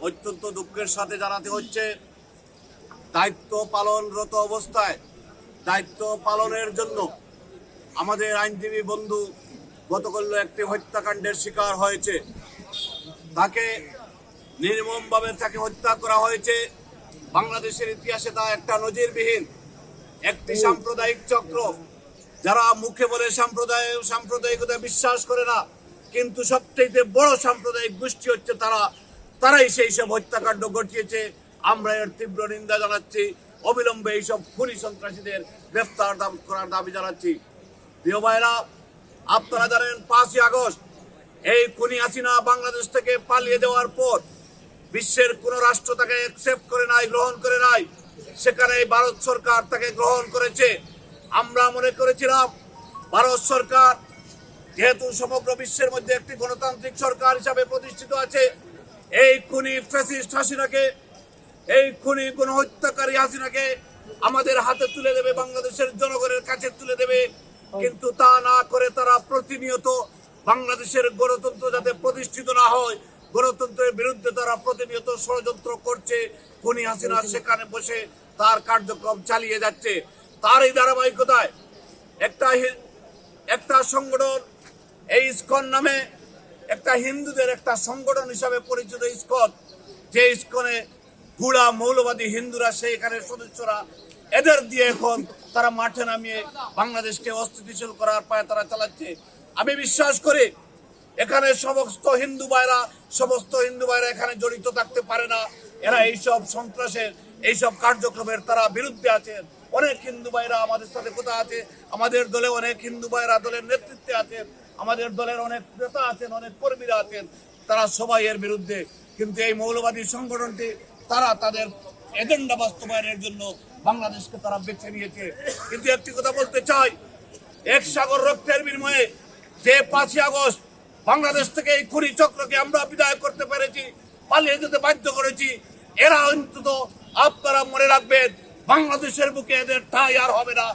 অত্যন্ত দুঃখের সাথে জানাতে হচ্ছে, দায়িত্ব পালনরত অবস্থায় দায়িত্ব পালনের জন্য আমাদের আইনজীবী বন্ধু গতকাল একটি হত্যাকাণ্ডের শিকার হয়েছে। তাকে নির্মমভাবে তাকে হত্যা করা হয়েছে। বাংলাদেশের ইতিহাসে তা একটা নজিরবিহীন। একটি সাম্প্রদায়িক চক্র, যারা মুখে বলে সাম্প্রদায়িকতা বিশ্বাস করে না, কিন্তু সবচেয়ে বড় সাম্প্রদায়িক গোষ্ঠী হচ্ছে তারাই সেই সব হত্যাকাণ্ড ঘটিয়েছে। আমরা এর তীব্র নিন্দা জানাচ্ছি। অবিলম্বে এইসব খুনি সন্ত্রাসীদের গ্রেফতার করার দাবি জানাচ্ছি। প্রিয় ভাইরা, আপনারা জানেন 5ই আগস্ট এই খুনি হাসিনা বাংলাদেশ থেকে পালিয়ে যাওয়ার পর বিশ্বের কোন রাষ্ট্র তাকে অ্যাকসেপ্ট করে নাই, গ্রহণ করে নাই। সেখানে ভারত সরকার তাকে গ্রহণ করেছে। আমরা মনে করেছিলাম ভারত সরকার যেহেতু সমগ্র বিশ্বের মধ্যে একটি গণতান্ত্রিক সরকার হিসাবে প্রতিষ্ঠিত আছে, এই খুনি ফ্যাসিস্ট হাসিনাকে, এই খুনি গণহত্যাকারী হাসিনাকে আমাদের হাতে তুলে দেবে, বাংলাদেশের জনগণের কাছে তুলে দেবে। কিন্তু তা না করে তারা প্রতিনিয়ত বাংলাদেশের গণতন্ত্র যাতে প্রতিষ্ঠিত না হয়, গণতন্ত্রের বিরুদ্ধে তারা প্রতিনিয়ত ষড়যন্ত্র করছে। খুনি হাসিনা সেখানে বসে তার কার্যক্রম চালিয়ে যাচ্ছে। তার এই ধারাবাহিকতায় একটা সংগঠন, এই ইসকন নামে একটা হিন্দুদের একটা সংগঠন হিসাবে পরিচিত ইসকন, যে ইসকনে গুড়া মৌলবাদী হিন্দুরা সেখানে সদস্যরা, এদের দিয়ে এখন তারা মাঠে নামিয়ে বাংলাদেশকে অস্থিতিশীল করার পায়ে তারা চালাচ্ছে। আমি বিশ্বাস করি এখানে সমস্ত হিন্দু ভাইরা এখানে জড়িত থাকতে পারে না। এরা এইসব সন্ত্রাসের, এইসব কার্যক্রমের তারা বিরুদ্ধে আছেন। অনেক হিন্দু ভাইরা আমাদের সাথে কোথায় আছে, আমাদের দলে অনেক হিন্দু ভাইরা দলের নেতৃত্বে আছেন, আমাদের দলের অনেক নেতা আছেন, অনেক কর্মীরা আছেন, তারা সবাই এর বিরুদ্ধে। কিন্তু এই মৌলবাদী সংগঠনটি তারা তাদের এজেন্ডা বাস্তবায়নের জন্য বাংলাদেশকে তারা বেছে নিয়েছে। কিন্তু একটি কথা বলতে চাই, এক সাগর রক্তের বিনিময়ে যে 5ই আগস্ট বাংলাদেশ থেকে এই খুনি চক্রকে আমরা বিদায় করতে পেরেছি, পালিয়ে যেতে বাধ্য করেছি, এরা অন্তত আপনারা মনে রাখবেন বাংলাদেশের বুকে এদের ঠাঁই আর হবে না।